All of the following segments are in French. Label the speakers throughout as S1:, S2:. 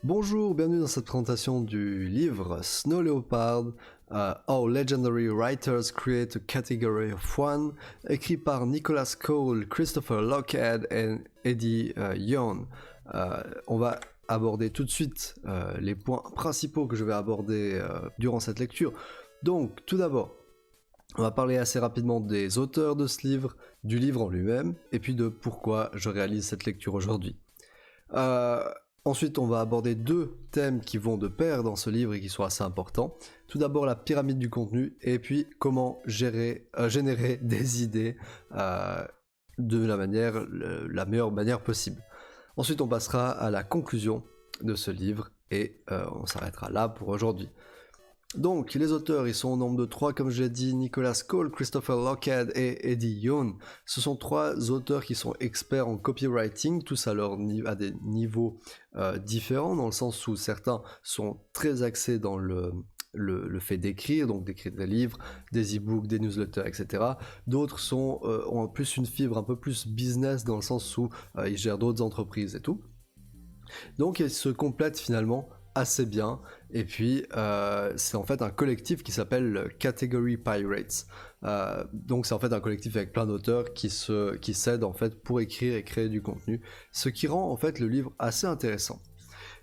S1: Bonjour, bienvenue dans cette présentation du livre Snow Leopard, How Legendary Writers Create a Category of One, écrit par Nicholas Cole, Christopher Lochhead et Eddie Young. On va aborder tout de suite les points principaux que je vais aborder durant cette lecture. Donc, tout d'abord, on va parler assez rapidement des auteurs de ce livre, du livre en lui-même, et puis de pourquoi je réalise cette lecture aujourd'hui. Ensuite, on va aborder deux thèmes qui vont de pair dans ce livre et qui sont assez importants. Tout d'abord, la pyramide du contenu, et puis comment générer des idées de la meilleure manière possible. Ensuite, on passera à la conclusion de ce livre et on s'arrêtera là pour aujourd'hui. Donc, les auteurs, ils sont au nombre de 3, comme je l'ai dit, Nicholas Cole, Christopher Lochhead et Eddie Young. Ce sont 3 auteurs qui sont experts en copywriting, tous à des niveaux différents, dans le sens où certains sont très axés dans le fait d'écrire, donc d'écrire des livres, des e-books, des newsletters, etc. D'autres ont en plus une fibre un peu plus business, dans le sens où ils gèrent d'autres entreprises et tout. Donc, ils se complètent finalement assez bien, et puis c'est en fait un collectif qui s'appelle Category Pirates. Donc c'est en fait un collectif avec plein d'auteurs qui s'aident en fait pour écrire et créer du contenu, ce qui rend en fait le livre assez intéressant.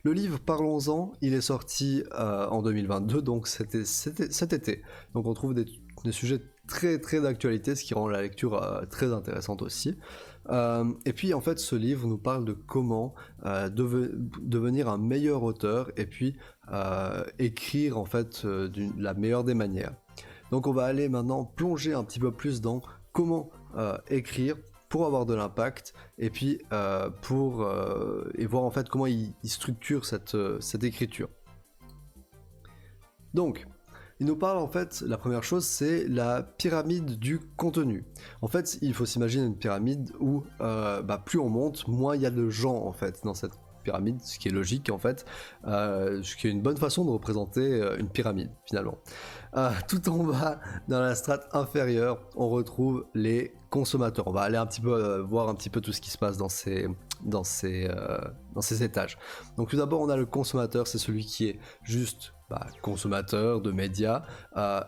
S1: Le livre, parlons-en, il est sorti en 2022, donc c'était cet été. Donc on trouve des sujets très très d'actualité, ce qui rend la lecture très intéressante aussi. Et puis en fait ce livre nous parle de comment devenir un meilleur auteur et puis écrire en fait de la meilleure des manières. Donc on va aller maintenant plonger un petit peu plus dans comment écrire pour avoir de l'impact et puis et voir en fait comment il structure cette écriture. Donc il nous parle en fait, la première chose c'est la pyramide du contenu. En fait il faut s'imaginer une pyramide où plus on monte, moins il y a de gens en fait dans cette pyramide, ce qui est logique en fait, ce qui est une bonne façon de représenter une pyramide finalement. Tout en bas, dans la strate inférieure, on retrouve les consommateurs. On va aller un petit peu voir un petit peu tout ce qui se passe dans ces étages. Donc tout d'abord on a le consommateur, c'est celui qui est juste consommateur de médias,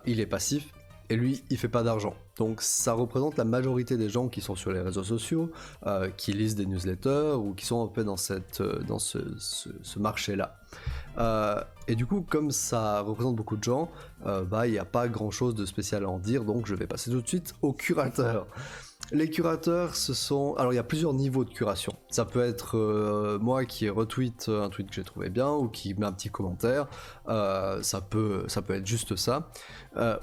S1: il est passif et lui il fait pas d'argent. Donc ça représente la majorité des gens qui sont sur les réseaux sociaux, qui lisent des newsletters ou qui sont un peu dans ce marché là. Et du coup comme ça représente beaucoup de gens, il n'y a pas grand chose de spécial à en dire, donc je vais passer tout de suite aux curateurs. Les curateurs, alors il y a plusieurs niveaux de curation. Ça peut être moi qui retweet un tweet que j'ai trouvé bien ou qui met un petit commentaire. Ça peut être juste ça.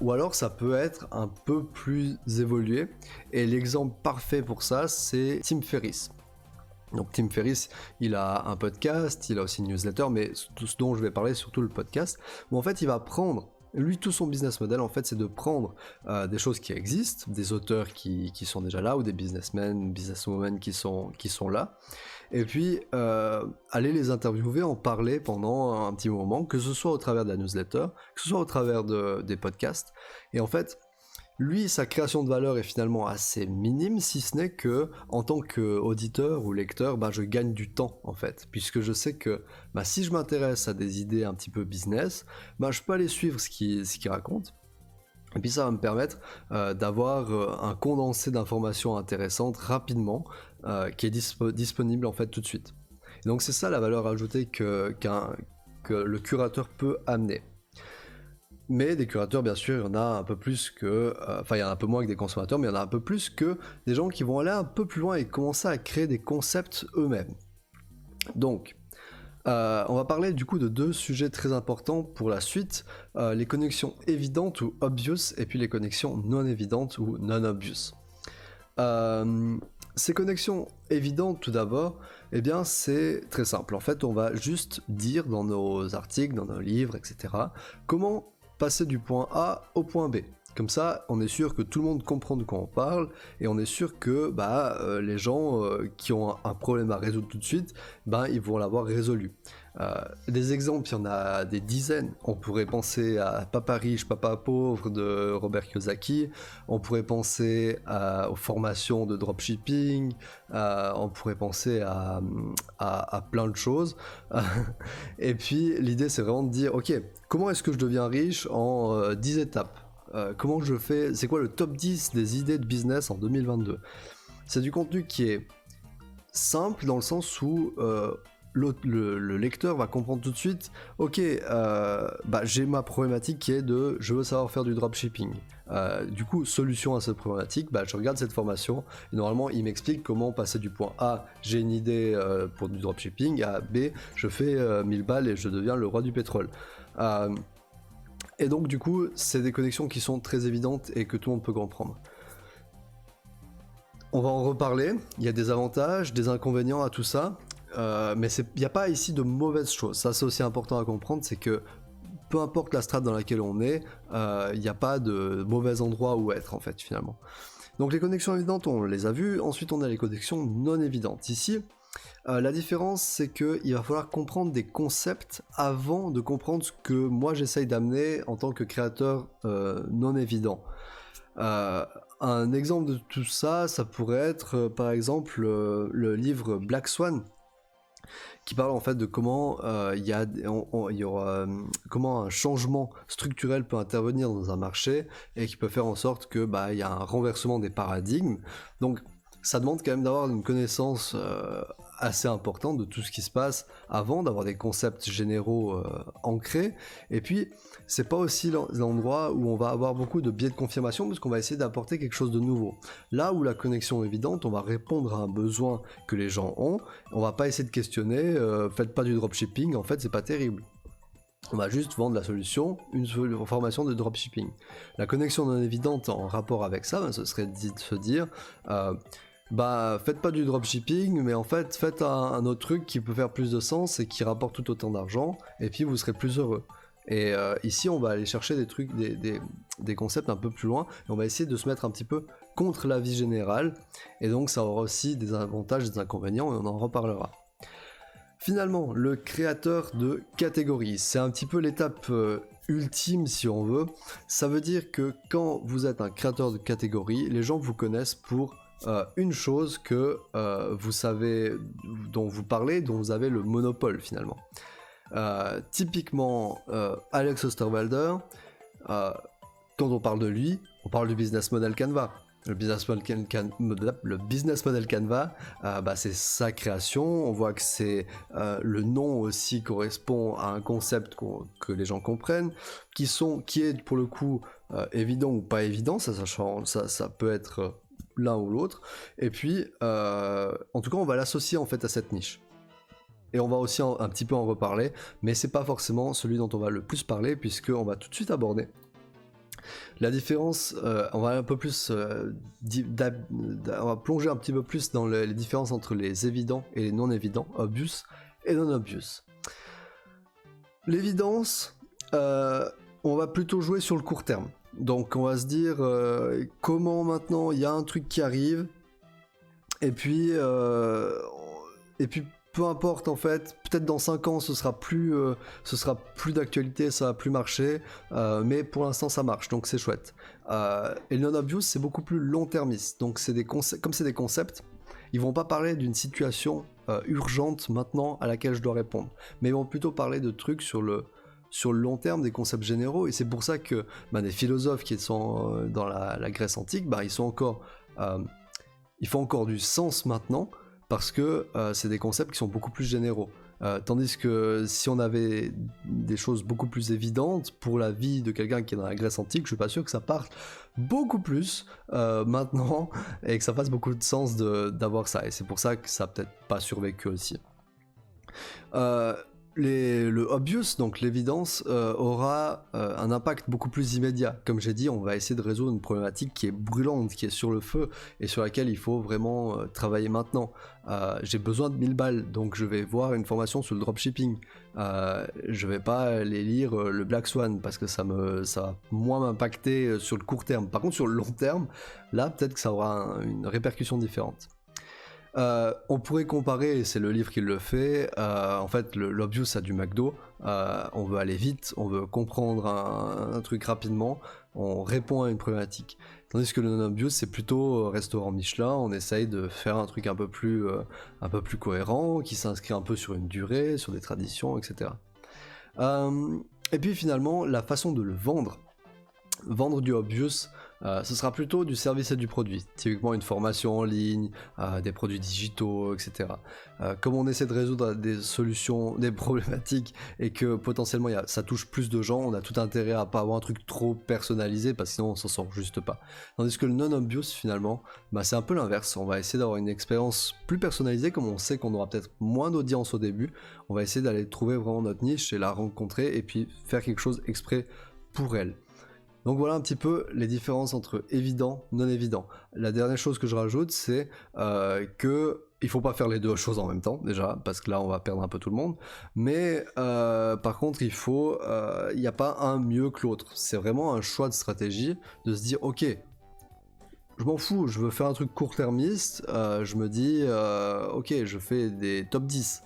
S1: Ou alors ça peut être un peu plus évolué. Et l'exemple parfait pour ça, c'est Tim Ferriss. Donc Tim Ferriss, il a un podcast, il a aussi une newsletter, mais tout ce dont je vais parler, surtout le podcast, où en fait il va prendre, lui tout son business model en fait c'est de prendre des choses qui existent, des auteurs qui sont déjà là, ou des businessmen, businesswomen qui sont là, et puis aller les interviewer, en parler pendant un petit moment, que ce soit au travers de la newsletter, que ce soit au travers des podcasts, et en fait lui, sa création de valeur est finalement assez minime, si ce n'est que, en tant qu'auditeur ou lecteur, je gagne du temps en fait, puisque je sais que si je m'intéresse à des idées un petit peu business, je peux aller suivre ce qu'il raconte, et puis ça va me permettre d'avoir un condensé d'informations intéressantes rapidement, qui est disponible en fait tout de suite. Et donc c'est ça la valeur ajoutée que le curateur peut amener. Mais des curateurs, bien sûr, il y en a un peu plus que... il y en a un peu moins que des consommateurs, mais il y en a un peu plus que des gens qui vont aller un peu plus loin et commencer à créer des concepts eux-mêmes. Donc, on va parler du coup de deux sujets très importants pour la suite, les connexions évidentes ou obvious, et puis les connexions non évidentes ou non obvious. Ces connexions évidentes, tout d'abord, eh bien c'est très simple. En fait, on va juste dire dans nos articles, dans nos livres, etc., comment passer du point A au point B. Comme ça, on est sûr que tout le monde comprend de quoi on parle, et on est sûr que les gens qui ont un problème à résoudre tout de suite, ils vont l'avoir résolu. Des exemples, il y en a des dizaines. On pourrait penser à Papa riche, Papa pauvre de Robert Kiyosaki, on pourrait penser aux formations de dropshipping, on pourrait penser à plein de choses. Et puis l'idée c'est vraiment de dire, ok, comment est-ce que je deviens riche en 10 étapes? Comment je fais, c'est quoi le top 10 des idées de business en 2022? C'est du contenu qui est simple dans le sens où le lecteur va comprendre tout de suite, ok, j'ai ma problématique qui est de je veux savoir faire du dropshipping. Du coup, solution à cette problématique, je regarde cette formation et normalement il m'explique comment passer du point A, j'ai une idée pour du dropshipping, à B, je fais 1000 balles et je deviens le roi du pétrole. Et donc du coup, c'est des connexions qui sont très évidentes et que tout le monde peut comprendre. On va en reparler, il y a des avantages, des inconvénients à tout ça, mais il n'y a pas ici de mauvaises choses. Ça c'est aussi important à comprendre, c'est que peu importe la strate dans laquelle on est, il n'y a pas de mauvais endroit où être en fait finalement. Donc les connexions évidentes, on les a vues, ensuite on a les connexions non évidentes. Ici, la différence c'est qu'il va falloir comprendre des concepts avant de comprendre ce que moi j'essaye d'amener en tant que créateur non évident. Un exemple de tout ça, ça pourrait être par exemple le livre Black Swan, qui parle en fait de comment comment un changement structurel peut intervenir dans un marché et qui peut faire en sorte que il y a un renversement des paradigmes. Donc ça demande quand même d'avoir une connaissance assez importante de tout ce qui se passe avant, d'avoir des concepts généraux ancrés. Et puis c'est pas aussi l'endroit où on va avoir beaucoup de biais de confirmation, parce qu'on va essayer d'apporter quelque chose de nouveau. Là où la connexion est évidente, on va répondre à un besoin que les gens ont, on va pas essayer de questionner, faites pas du dropshipping, en fait c'est pas terrible. On va juste vendre la solution, une formation de dropshipping. La connexion non évidente en rapport avec ça, ce serait de se dire faites pas du dropshipping, mais en fait faites un autre truc qui peut faire plus de sens et qui rapporte tout autant d'argent, et puis vous serez plus heureux. Et ici on va aller chercher des trucs, des concepts un peu plus loin, et on va essayer de se mettre un petit peu contre la vie générale, et donc ça aura aussi des avantages et des inconvénients, et on en reparlera. Finalement, le créateur de catégories, c'est un petit peu l'étape ultime si on veut. Ça veut dire que quand vous êtes un créateur de catégories, les gens vous connaissent pour une chose que vous savez, dont vous parlez, dont vous avez le monopole finalement. Typiquement, Alex Osterwalder, quand on parle de lui, on parle du business model Canva. Le business model Canva, c'est sa création. On voit que c'est le nom aussi correspond à un concept que les gens comprennent, qui est pour le coup évident ou pas évident, ça peut être l'un ou l'autre. Et puis, en tout cas, on va l'associer en fait à cette niche. Et on va aussi un petit peu en reparler, mais c'est pas forcément celui dont on va le plus parler, puisqu'on va tout de suite aborder la différence. On va un peu plus on va plonger un petit peu plus dans les différences entre les évidents et les non évidents, obvious et non obvious. L'évidence, on va plutôt jouer sur le court terme. Donc on va se dire comment maintenant il y a un truc qui arrive, et puis peu importe en fait, peut-être dans 5 ans ce sera plus d'actualité, ça va plus marcher, mais pour l'instant ça marche, donc c'est chouette. Et le non-obvious c'est beaucoup plus long-termiste, donc comme c'est des concepts, ils vont pas parler d'une situation urgente maintenant à laquelle je dois répondre, mais ils vont plutôt parler de trucs sur le long terme, des concepts généraux, et c'est pour ça que des philosophes qui sont dans la Grèce antique, ils font encore du sens maintenant, parce que c'est des concepts qui sont beaucoup plus généraux. Tandis que si on avait des choses beaucoup plus évidentes pour la vie de quelqu'un qui est dans la Grèce antique, je suis pas sûr que ça parte beaucoup plus maintenant, et que ça fasse beaucoup de sens d'avoir ça, et c'est pour ça que ça a peut-être pas survécu aussi. Le obvious, donc l'évidence, aura un impact beaucoup plus immédiat. Comme j'ai dit, on va essayer de résoudre une problématique qui est brûlante, qui est sur le feu, et sur laquelle il faut vraiment travailler maintenant. J'ai besoin de 1000 balles, donc je vais voir une formation sur le dropshipping. Je vais pas aller lire le Black Swan, parce que ça va moins m'impacter sur le court terme. Par contre, sur le long terme, là, peut-être que ça aura une répercussion différente. On pourrait comparer, et c'est le livre qui le fait, en fait l'obvious a du McDo, on veut aller vite, on veut comprendre un truc rapidement, on répond à une problématique. Tandis que le non-obvious c'est plutôt restaurant Michelin, on essaye de faire un truc un peu plus cohérent, qui s'inscrit un peu sur une durée, sur des traditions, etc. Et puis finalement, la façon de le vendre du obvious, ce sera plutôt du service et du produit, typiquement une formation en ligne, des produits digitaux, etc. Comme on essaie de résoudre des solutions, des problématiques, et que potentiellement ça touche plus de gens, on a tout intérêt à pas avoir un truc trop personnalisé, parce que sinon on s'en sort juste pas. Tandis que le non-obvious finalement, c'est un peu l'inverse, on va essayer d'avoir une expérience plus personnalisée, comme on sait qu'on aura peut-être moins d'audience au début, on va essayer d'aller trouver vraiment notre niche et la rencontrer, et puis faire quelque chose exprès pour elle. Donc voilà un petit peu les différences entre évident, non évident. La dernière chose que je rajoute, c'est que il faut pas faire les deux choses en même temps, déjà, parce que là on va perdre un peu tout le monde. Mais par contre, il n'y a pas un mieux que l'autre. C'est vraiment un choix de stratégie, de se dire, ok, je m'en fous, je veux faire un truc court-termiste, je me dis, ok, je fais des top 10.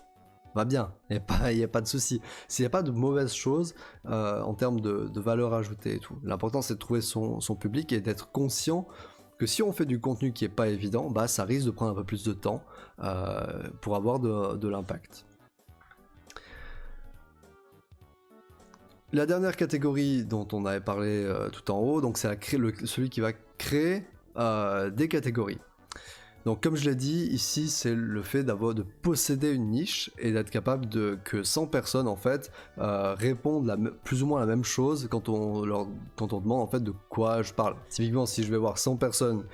S1: Va bien, il n'y a pas de souci. S'il n'y a pas de mauvaises choses en termes de valeur ajoutée et tout. L'important c'est de trouver son public et d'être conscient que si on fait du contenu qui n'est pas évident, ça risque de prendre un peu plus de temps pour avoir de l'impact. La dernière catégorie dont on avait parlé tout en haut, donc c'est celui qui va créer des catégories. Donc comme je l'ai dit, ici c'est le fait de posséder une niche et d'être capable que 100 personnes en fait répondent plus ou moins la même chose quand on demande en fait de quoi je parle. Typiquement si je vais voir 100 personnes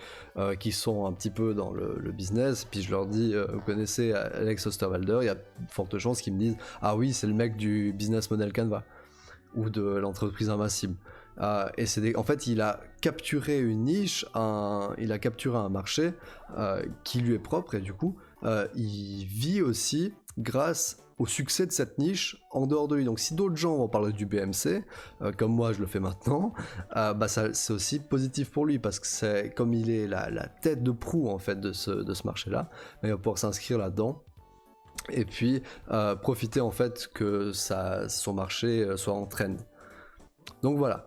S1: qui sont un petit peu dans le business, puis je leur dis vous connaissez Alex Osterwalder, il y a de fortes chances qu'ils me disent ah oui c'est le mec du business model Canva ou de l'entreprise invincible. Et en fait, il a capturé une niche, il a capturé un marché qui lui est propre, et du coup, il vit aussi grâce au succès de cette niche en dehors de lui. Donc, si d'autres gens vont parler du BMC, comme moi je le fais maintenant, c'est aussi positif pour lui parce que comme il est la tête de proue en fait de ce marché-là, il va pouvoir s'inscrire là-dedans. Et puis profiter en fait que son marché soit en trend. Donc voilà.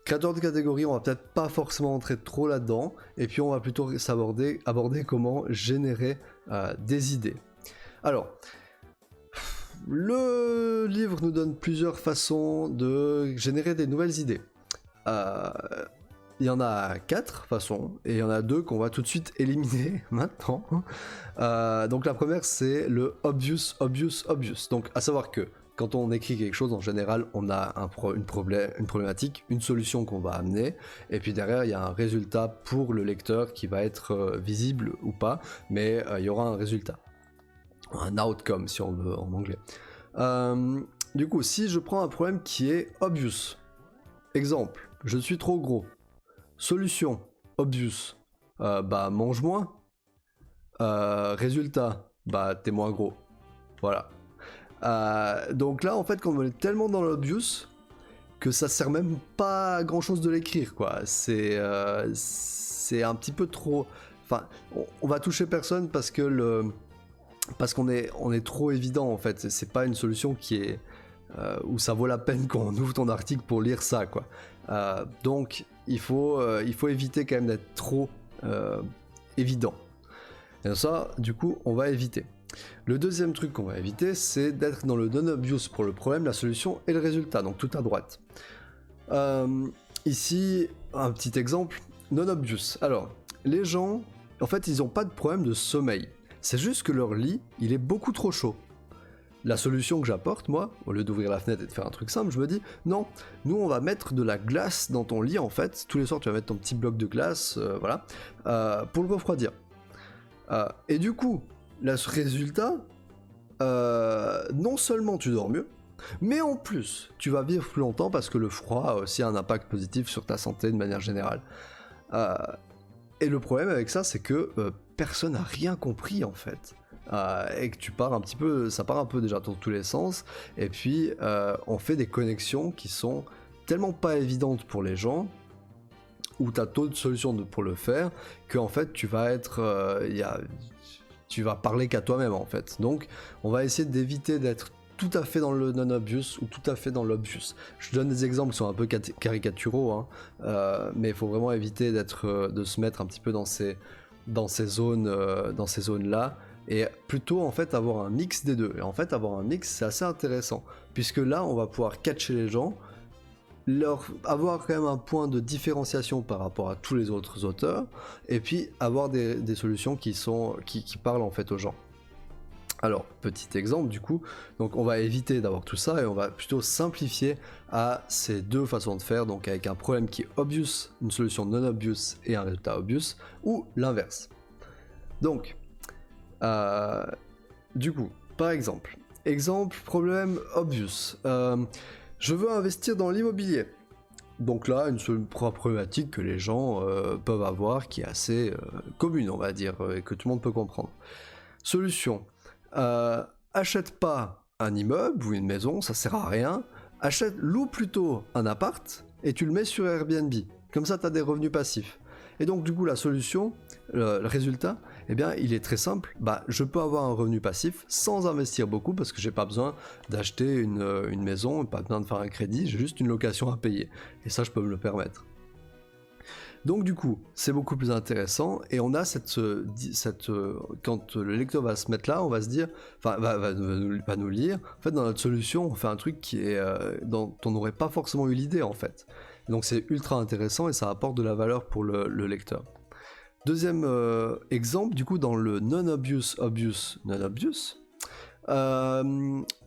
S1: Créateur de catégorie, on va peut-être pas forcément entrer trop là-dedans, et puis on va plutôt aborder comment générer des idées. Alors, le livre nous donne plusieurs façons de générer des nouvelles idées. Il y en a 4 façons, et il y en a 2 qu'on va tout de suite éliminer maintenant. Donc la première c'est le obvious. Donc à savoir que quand on écrit quelque chose, en général, on a une problématique, une solution qu'on va amener, et puis derrière, il y a un résultat pour le lecteur qui va être visible ou pas, mais il y aura un résultat. Un outcome, si on veut en anglais. Du coup, si je prends un problème qui est obvious, exemple, je suis trop gros. Solution, obvious, mange moins. Résultat, t'es moins gros. Voilà. Donc là en fait quand on est tellement dans l'obvious que ça sert même pas à grand chose de l'écrire quoi, c'est un petit peu trop, enfin on va toucher personne parce qu'on est trop évident en fait, c'est pas une solution qui est où ça vaut la peine qu'on ouvre ton article pour lire ça quoi. Donc il faut éviter quand même d'être trop évident, et ça du coup on va éviter. Le deuxième truc qu'on va éviter, c'est d'être dans le non-obvious pour le problème, la solution et le résultat, donc tout à droite. Ici, un petit exemple, non-obvious. Alors, les gens, en fait, ils n'ont pas de problème de sommeil. C'est juste que leur lit, il est beaucoup trop chaud. La solution que j'apporte, moi, au lieu d'ouvrir la fenêtre et de faire un truc simple, je me dis, non, nous on va mettre de la glace dans ton lit en fait, tous les soirs tu vas mettre ton petit bloc de glace, voilà, pour le refroidir. Et du coup, le résultat, non seulement tu dors mieux, mais en plus, tu vas vivre plus longtemps parce que le froid a aussi un impact positif sur ta santé de manière générale. Et le problème avec ça, c'est que personne n'a rien compris en fait. Et que ça part un peu déjà dans tous les sens. Et puis, on fait des connexions qui sont tellement pas évidentes pour les gens, où tu as d'autres solutions pour le faire, que en fait, tu vas parler qu'à toi-même en fait. Donc, on va essayer d'éviter d'être tout à fait dans le non-obvious ou tout à fait dans l'obvious. Je donne des exemples qui sont un peu caricaturaux, hein, mais il faut vraiment éviter de se mettre un petit peu dans ces zones-là, et plutôt en fait avoir un mix des deux. Et en fait, avoir un mix, c'est assez intéressant, puisque là, on va pouvoir catcher les gens, avoir quand même un point de différenciation par rapport à tous les autres auteurs, et puis avoir des solutions qui parlent en fait aux gens. Alors, petit exemple du coup, donc on va éviter d'avoir tout ça et on va plutôt simplifier à ces deux façons de faire, donc avec un problème qui est obvious, une solution non obvious et un résultat obvious, ou l'inverse. Donc, du coup, par exemple, problème obvious, je veux investir dans l'immobilier. Donc là, une problématique que les gens peuvent avoir qui est assez commune, on va dire, et que tout le monde peut comprendre. Solution. Achète pas un immeuble ou une maison, ça sert à rien. Loue plutôt un appart et tu le mets sur Airbnb. Comme ça, tu as des revenus passifs. Et donc, du coup, la solution, le résultat, eh bien, il est très simple. Je peux avoir un revenu passif sans investir beaucoup parce que j'ai pas besoin d'acheter une maison, pas besoin de faire un crédit, j'ai juste une location à payer. Et ça, je peux me le permettre. Donc du coup, c'est beaucoup plus intéressant et on a quand le lecteur va se mettre là, on va se dire, enfin va nous lire, en fait dans notre solution, on fait un truc qui est dont on n'aurait pas forcément eu l'idée en fait. Donc c'est ultra intéressant et ça apporte de la valeur pour le lecteur. Deuxième exemple, du coup dans le non-obvious,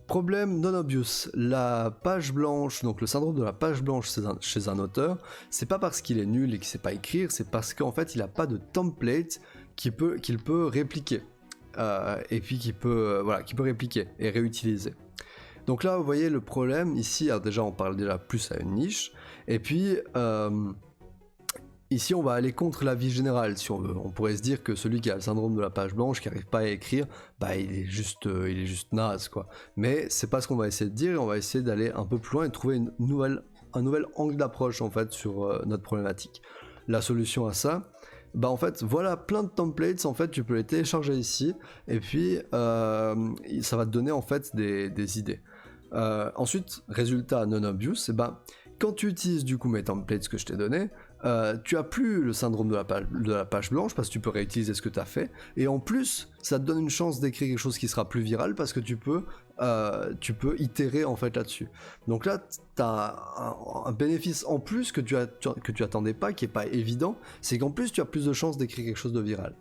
S1: problème non-obvious, la page blanche, donc le syndrome de la page blanche chez un auteur, c'est pas parce qu'il est nul et qu'il sait pas écrire, c'est parce qu'en fait il a pas de template qu'il peut répliquer, et puis qu'il peut répliquer et réutiliser. Donc là vous voyez le problème ici, alors déjà on parle déjà plus à une niche, et puis ici, on va aller contre l'avis général, si on veut. On pourrait se dire que celui qui a le syndrome de la page blanche, qui n'arrive pas à écrire, il est juste naze, quoi. Mais c'est pas ce qu'on va essayer de dire, et on va essayer d'aller un peu plus loin et de trouver un nouvel angle d'approche, en fait, sur notre problématique. La solution à ça, en fait, voilà plein de templates, en fait, tu peux les télécharger ici, et puis ça va te donner, en fait, des idées. Ensuite, résultat non obvious, quand tu utilises du coup mes templates que je t'ai donné, tu as plus le syndrome de la page blanche parce que tu peux réutiliser ce que tu as fait, et en plus ça te donne une chance d'écrire quelque chose qui sera plus viral parce que tu peux itérer en fait là-dessus. Donc là tu as un bénéfice en plus que tu attendais pas, qui est pas évident, c'est qu'en plus tu as plus de chances d'écrire quelque chose de viral.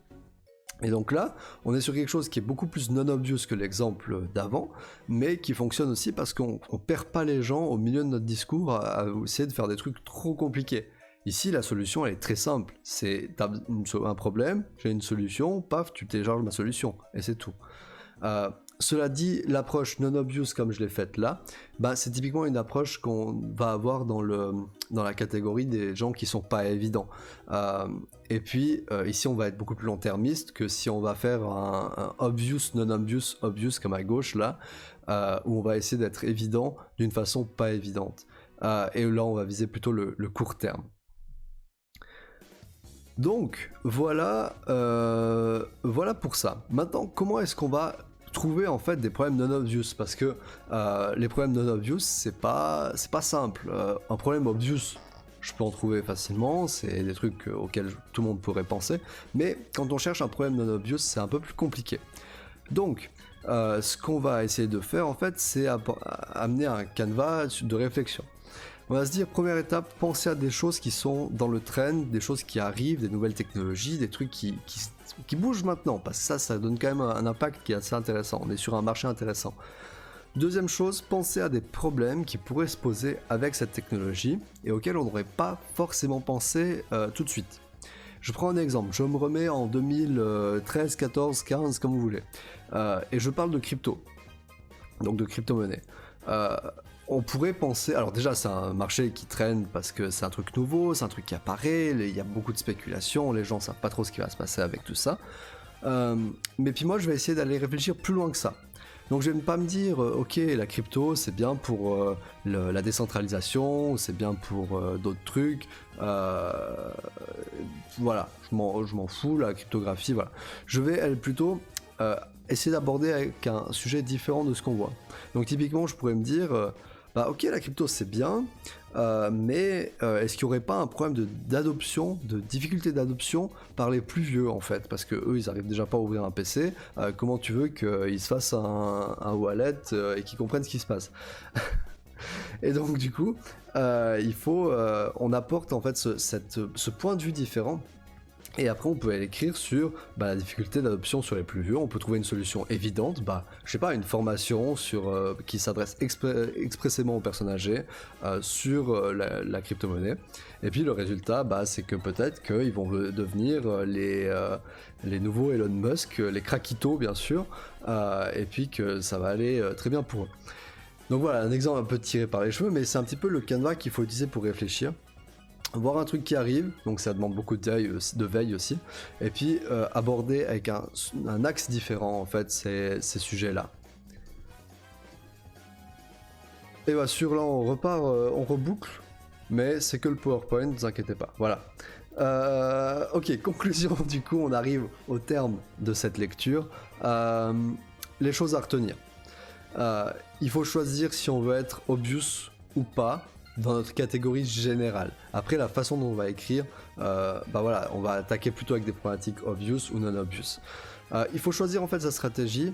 S1: Et donc là, on est sur quelque chose qui est beaucoup plus non-obvious que l'exemple d'avant, mais qui fonctionne aussi parce qu'on perd pas les gens au milieu de notre discours à essayer de faire des trucs trop compliqués. Ici, la solution, elle est très simple. T'as un problème, j'ai une solution, paf, tu télécharges ma solution, et c'est tout. Cela dit, l'approche non-obvious comme je l'ai faite là, c'est typiquement une approche qu'on va avoir dans la catégorie des gens qui sont pas évidents. Et puis, ici, on va être beaucoup plus long-termiste que si on va faire un obvious, non-obvious, obvious comme à gauche là, où on va essayer d'être évident d'une façon pas évidente. Et là, on va viser plutôt le court terme. Donc, voilà pour ça. Maintenant, comment est-ce qu'on va trouver en fait des problèmes non obvious, parce que les problèmes non obvious c'est pas simple. Un problème obvious, je peux en trouver facilement, c'est des trucs auxquels tout le monde pourrait penser, mais quand on cherche un problème non obvious, c'est un peu plus compliqué. Donc ce qu'on va essayer de faire en fait, c'est amener un canevas de réflexion. On va se dire, première étape, penser à des choses qui sont dans le trend, des choses qui arrivent, des nouvelles technologies, des trucs qui bougent maintenant, parce que ça donne quand même un impact qui est assez intéressant, on est sur un marché intéressant. Deuxième chose, penser à des problèmes qui pourraient se poser avec cette technologie et auxquels on n'aurait pas forcément pensé tout de suite. Je prends un exemple, je me remets en 2013, 14, 15, comme vous voulez, et je parle de crypto. donc de crypto-monnaie. On pourrait penser, alors déjà c'est un marché qui traîne parce que c'est un truc nouveau, c'est un truc qui apparaît, il y a beaucoup de spéculation, les gens savent pas trop ce qui va se passer avec tout ça. Mais puis moi je vais essayer d'aller réfléchir plus loin que ça. Donc je vais pas me dire, ok, la crypto c'est bien pour la décentralisation, c'est bien pour d'autres trucs, voilà, je m'en fous, la cryptographie, voilà. Je vais elle, plutôt essayer d'aborder avec un sujet différent de ce qu'on voit. Donc typiquement je pourrais me dire, bah ok la crypto c'est bien, mais est-ce qu'il n'y aurait pas un problème d'adoption, de difficulté d'adoption par les plus vieux en fait, parce que eux ils arrivent déjà pas à ouvrir un PC, comment tu veux qu'ils se fassent un wallet et qu'ils comprennent ce qui se passe. Et donc du coup, il faut, on apporte en fait ce point de vue différent. Et après, on peut aller écrire sur la difficulté d'adoption sur les plus vieux. On peut trouver une solution évidente, je sais pas, une formation qui s'adresse expressément aux personnes âgées sur la crypto-monnaie. Et puis le résultat, c'est que peut-être qu'ils vont devenir les nouveaux Elon Musk, les craquitos bien sûr, et puis que ça va aller très bien pour eux. Donc voilà, un exemple un peu tiré par les cheveux, mais c'est un petit peu le canevas qu'il faut utiliser pour réfléchir. Voir un truc qui arrive, donc ça demande beaucoup de veille aussi, et puis aborder avec un axe différent en fait ces sujets-là. Et sur là on repart, on reboucle, mais c'est que le PowerPoint, ne vous inquiétez pas, voilà. Ok, conclusion, du coup on arrive au terme de cette lecture. Les choses à retenir. Il faut choisir si on veut être obvious ou pas dans notre catégorie générale. Après, la façon dont on va écrire, voilà, on va attaquer plutôt avec des problématiques obvious ou non obvious. Il faut choisir en fait sa stratégie,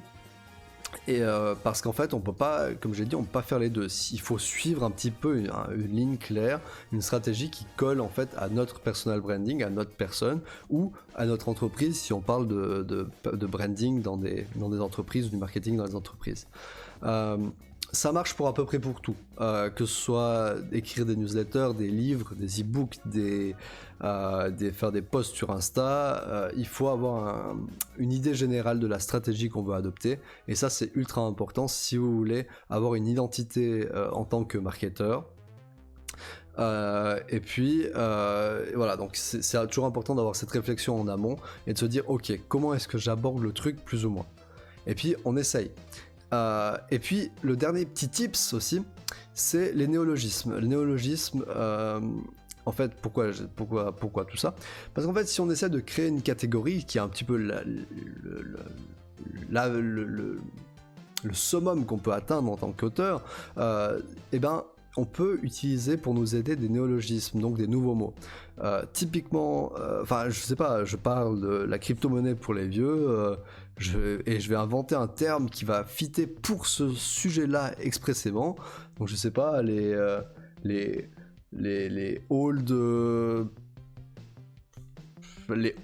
S1: et parce qu'en fait, on peut pas, comme j'ai dit, on peut pas faire les deux. Il faut suivre un petit peu une ligne claire, une stratégie qui colle en fait à notre personal branding, à notre personne ou à notre entreprise. Si on parle de branding dans des entreprises ou du marketing dans les entreprises. Ça marche pour à peu près pour tout, que ce soit écrire des newsletters, des livres, des e-books, faire des posts sur Insta. Il faut avoir une idée générale de la stratégie qu'on veut adopter, et ça c'est ultra important si vous voulez avoir une identité en tant que marketeur. Et puis voilà, donc c'est toujours important d'avoir cette réflexion en amont et de se dire ok, comment est-ce que j'aborde le truc plus ou moins, et puis on essaye. Et puis le dernier petit tips aussi, c'est les néologismes. Les néologismes, en fait, pourquoi tout ça? Parce qu'en fait, si on essaie de créer une catégorie qui est un petit peu le summum qu'on peut atteindre en tant qu'auteur, on peut utiliser pour nous aider des néologismes, donc des nouveaux mots. Typiquement, je sais pas, je parle de la crypto-monnaie pour les vieux, et je vais inventer un terme qui va fitter pour ce sujet-là expressément. Donc je sais pas, les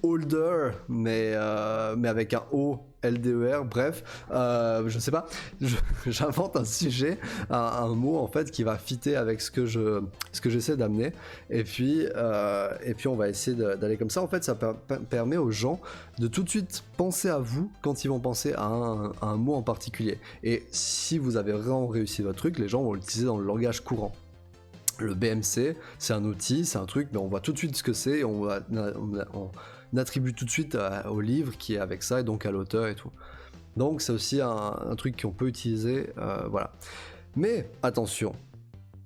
S1: holders, mais avec un O, LDER, bref, je sais pas, j'invente un sujet, un mot en fait qui va fitter avec ce que j'essaie d'amener, et puis on va essayer d'aller comme ça. En fait, ça permet aux gens de tout de suite penser à vous quand ils vont penser à un mot en particulier. Et si vous avez vraiment réussi votre truc, les gens vont l'utiliser dans le langage courant. Le BMC, c'est un outil, c'est un truc, mais on voit tout de suite ce que c'est, et on attribue tout de suite au livre qui est avec ça, et donc à l'auteur et tout. Donc c'est aussi un truc qu'on peut utiliser, voilà. Mais attention,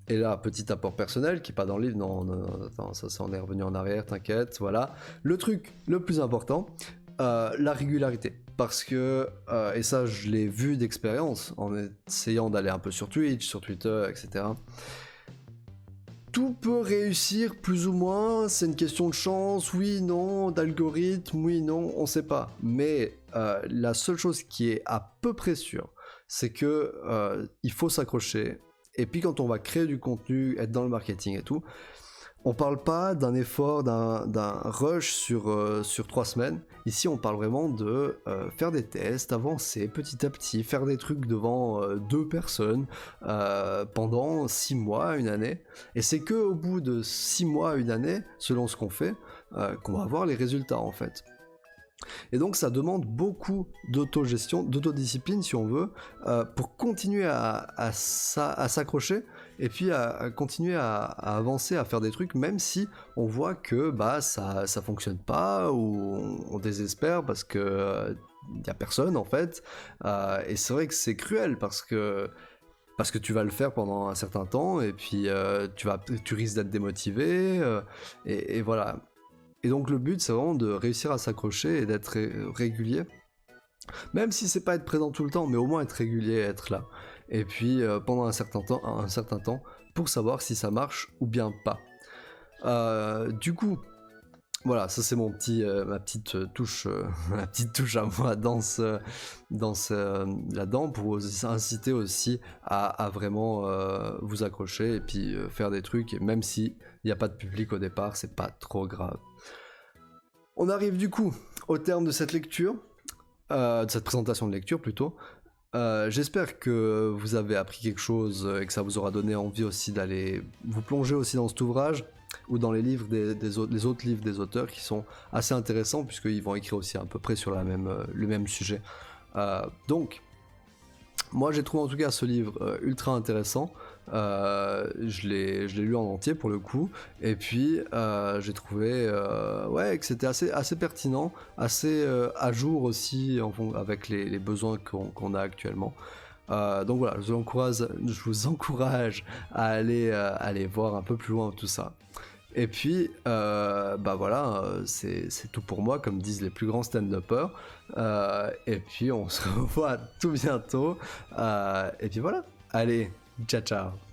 S1: et là, petit apport personnel qui n'est pas dans le livre, non, attends, ça on est revenu en arrière, t'inquiète, voilà. Le truc le plus important, la régularité. Parce que, et ça je l'ai vu d'expérience, en essayant d'aller un peu sur Twitch, sur Twitter, etc., tout peut réussir plus ou moins, c'est une question de chance, oui, non, d'algorithme, oui, non, on sait pas. Mais la seule chose qui est à peu près sûre, c'est que il faut s'accrocher. Et puis quand on va créer du contenu, être dans le marketing et tout, on parle pas d'un effort, d'un rush sur 3 semaines. Ici, on parle vraiment de faire des tests, avancer petit à petit, faire des trucs devant 2 personnes pendant 6 mois, 1 année. Et c'est que au bout de 6 mois, 1 année, selon ce qu'on fait, qu'on va voir les résultats en fait. Et donc ça demande beaucoup d'autogestion, d'autodiscipline si on veut, pour continuer à s'accrocher et puis à continuer à avancer, à faire des trucs, même si on voit que bah ça fonctionne pas ou on désespère parce que y a personne en fait. Et c'est vrai que c'est cruel parce que tu vas le faire pendant un certain temps et puis tu risques d'être démotivé et voilà. Et donc le but c'est vraiment de réussir à s'accrocher et d'être régulier, même si c'est pas être présent tout le temps, mais au moins être régulier, être là. Et puis pendant un certain temps, pour savoir si ça marche ou bien pas. Du coup, voilà, ça c'est ma petite touche, ma petite touche à moi là-dedans pour vous inciter aussi à vraiment vous accrocher et puis faire des trucs. Et même si il n'y a pas de public au départ, c'est pas trop grave. On arrive du coup au terme de cette lecture, de cette présentation de lecture plutôt. J'espère que vous avez appris quelque chose et que ça vous aura donné envie aussi d'aller vous plonger aussi dans cet ouvrage ou dans les livres les autres livres des auteurs qui sont assez intéressants puisqu'ils vont écrire aussi à peu près sur le même sujet. Donc, moi j'ai trouvé en tout cas ce livre ultra intéressant. Je l'ai lu en entier pour le coup, et puis j'ai trouvé ouais, que c'était assez pertinent, assez à jour aussi avec les besoins qu'on a actuellement. Donc voilà, je vous encourage à aller voir un peu plus loin tout ça. Et puis, bah voilà, c'est tout pour moi, comme disent les plus grands stand-uppers. Et puis, on se revoit tout bientôt. Et puis voilà, allez, ciao ciao.